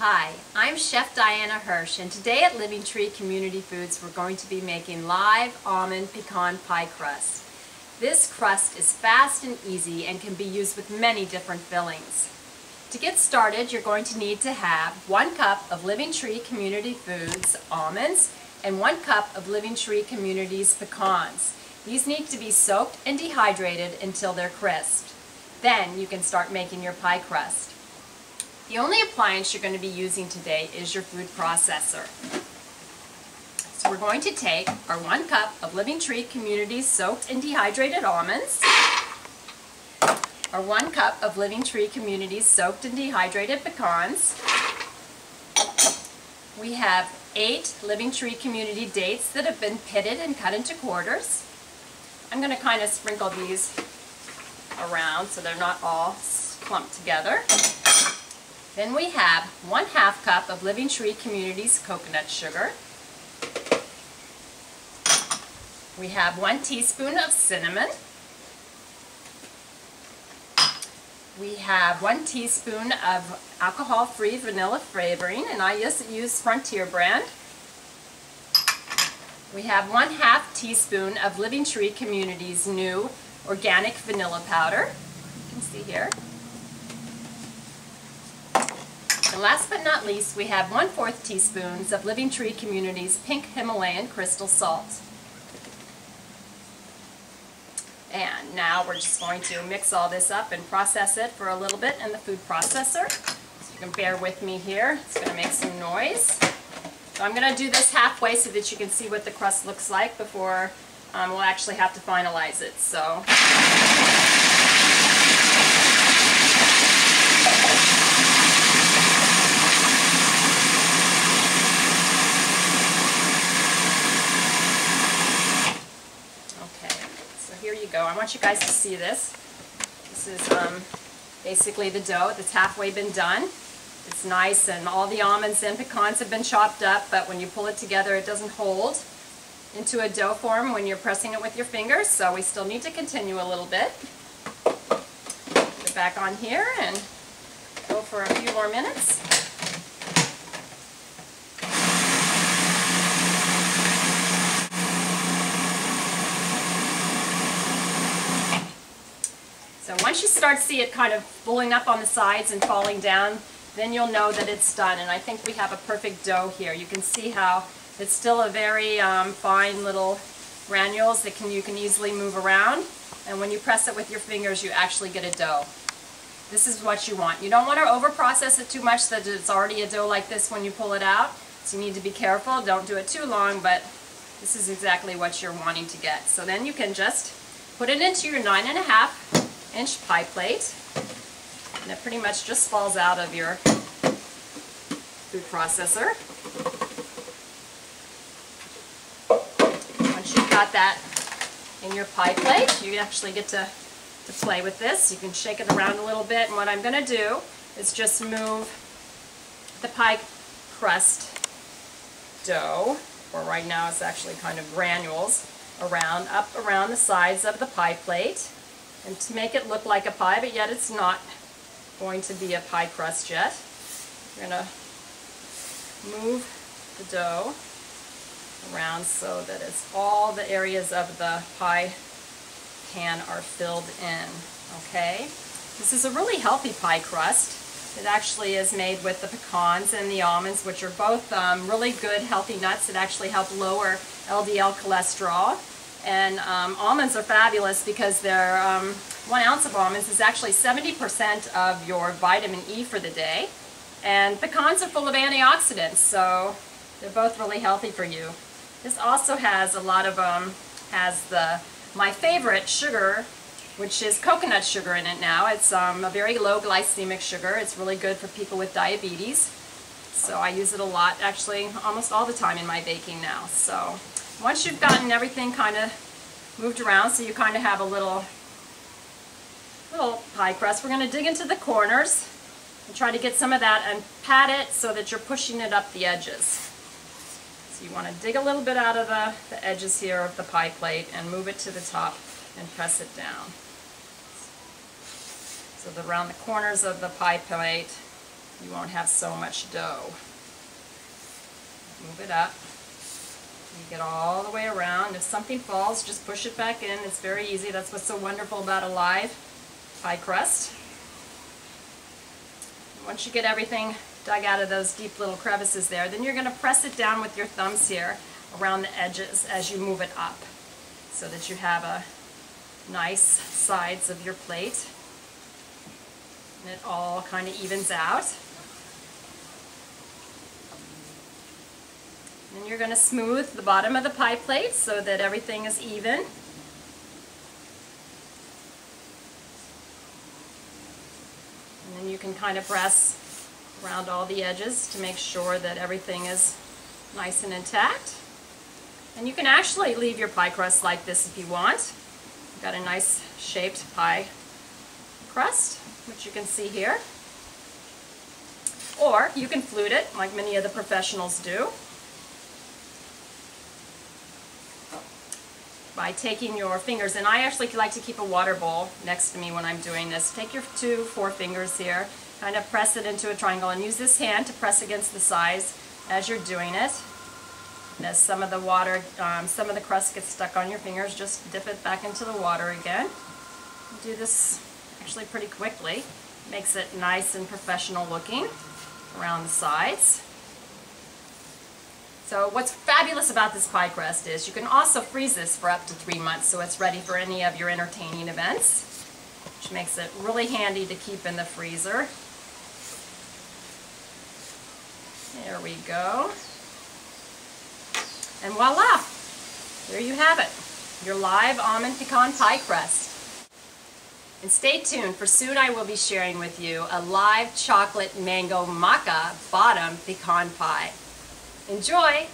Hi, I'm Chef Diana Hirsch, and today at Living Tree Community Foods we're going to be making live almond pecan pie crust. This crust is fast and easy and can be used with many different fillings. To get started, you're going to need to have 1 cup of Living Tree Community Foods almonds and 1 cup of Living Tree Community's pecans. These need to be soaked and dehydrated until they're crisp. Then you can start making your pie crust. The only appliance you're going to be using today is your food processor. So we're going to take our 1 cup of Living Tree Community's soaked and dehydrated almonds, our 1 cup of Living Tree Community's soaked and dehydrated pecans. We have 8 Living Tree Community dates that have been pitted and cut into quarters. I'm going to kind of sprinkle these around so they're not all clumped together. Then we have 1/2 cup of Living Tree Community's coconut sugar. We have 1 teaspoon of cinnamon. We have 1 teaspoon of alcohol-free vanilla flavoring, and I use Frontier brand. We have 1/2 teaspoon of Living Tree Community's new organic vanilla powder. You can see here. And last but not least, we have 1/4 teaspoons of Living Tree Community's pink Himalayan crystal salt. And now we're just going to mix all this up and process it for a little bit in the food processor. So you can bear with me here. It's going to make some noise. So I'm going to do this halfway so that you can see what the crust looks like before we'll actually have to finalize it. So. Here you go. I want you guys to see this. This is basically the dough that's halfway been done. It's nice and all the almonds and pecans have been chopped up, but when you pull it together it doesn't hold into a dough form when you're pressing it with your fingers, so we still need to continue a little bit. Put it back on here and go for a few more minutes. So once you start to see it kind of pulling up on the sides and falling down, then you'll know that it's done. And I think we have a perfect dough here. You can see how it's still a very fine little granules that you can easily move around. And when you press it with your fingers, you actually get a dough. This is what you want. You don't want to over process it too much so that it's already a dough like this when you pull it out. So you need to be careful. Don't do it too long, but this is exactly what you're wanting to get. So then you can just put it into your 9.5-inch pie plate, and it pretty much just falls out of your food processor. Once you've got that in your pie plate, you actually get to play with this. You can shake it around a little bit, and what I'm going to do is just move the pie crust dough, or right now it's actually kind of granules, up around the sides of the pie plate. And to make it look like a pie, but yet it's not going to be a pie crust yet. We're going to move the dough around so that it's all the areas of the pie pan are filled in. Okay? This is a really healthy pie crust. It actually is made with the pecans and the almonds, which are both really good healthy nuts that actually help lower LDL cholesterol. And almonds are fabulous because they're 1 ounce of almonds is actually 70% of your vitamin E for the day. And pecans are full of antioxidants, so they're both really healthy for you. This also has a lot of my favorite sugar, which is coconut sugar in it now. It's a very low glycemic sugar. It's really good for people with diabetes. So I use it a lot, actually almost all the time in my baking now. So once you've gotten everything kind of moved around so you kind of have a little pie crust, we're going to dig into the corners and try to get some of that and pat it so that you're pushing it up the edges. So you want to dig a little bit out of the edges here of the pie plate and move it to the top and press it down. So around the corners of the pie plate you won't have so much dough. Move it up. You get all the way around. If something falls, just push it back in. It's very easy. That's what's so wonderful about a live pie crust. Once you get everything dug out of those deep little crevices there, then you're going to press it down with your thumbs here around the edges as you move it up so that you have a nice sides of your plate. And it all kind of evens out. Then you're going to smooth the bottom of the pie plate so that everything is even. And then you can kind of press around all the edges to make sure that everything is nice and intact. And you can actually leave your pie crust like this if you want. You've got a nice shaped pie crust, which you can see here. Or you can flute it like many of the professionals do by taking your fingers, and I actually like to keep a water bowl next to me when I'm doing this. Take your 2 forefingers here, kind of press it into a triangle, and use this hand to press against the sides as you're doing it. And as some of the water, some of the crust gets stuck on your fingers, just dip it back into the water again. Do this actually pretty quickly. Makes it nice and professional looking around the sides. So what's fabulous about this pie crust is you can also freeze this for up to 3 months so it's ready for any of your entertaining events, which makes it really handy to keep in the freezer. There we go. And voila! There you have it, your live almond pecan pie crust. And stay tuned, for soon I will be sharing with you a live chocolate mango maca bottom pecan pie. Enjoy!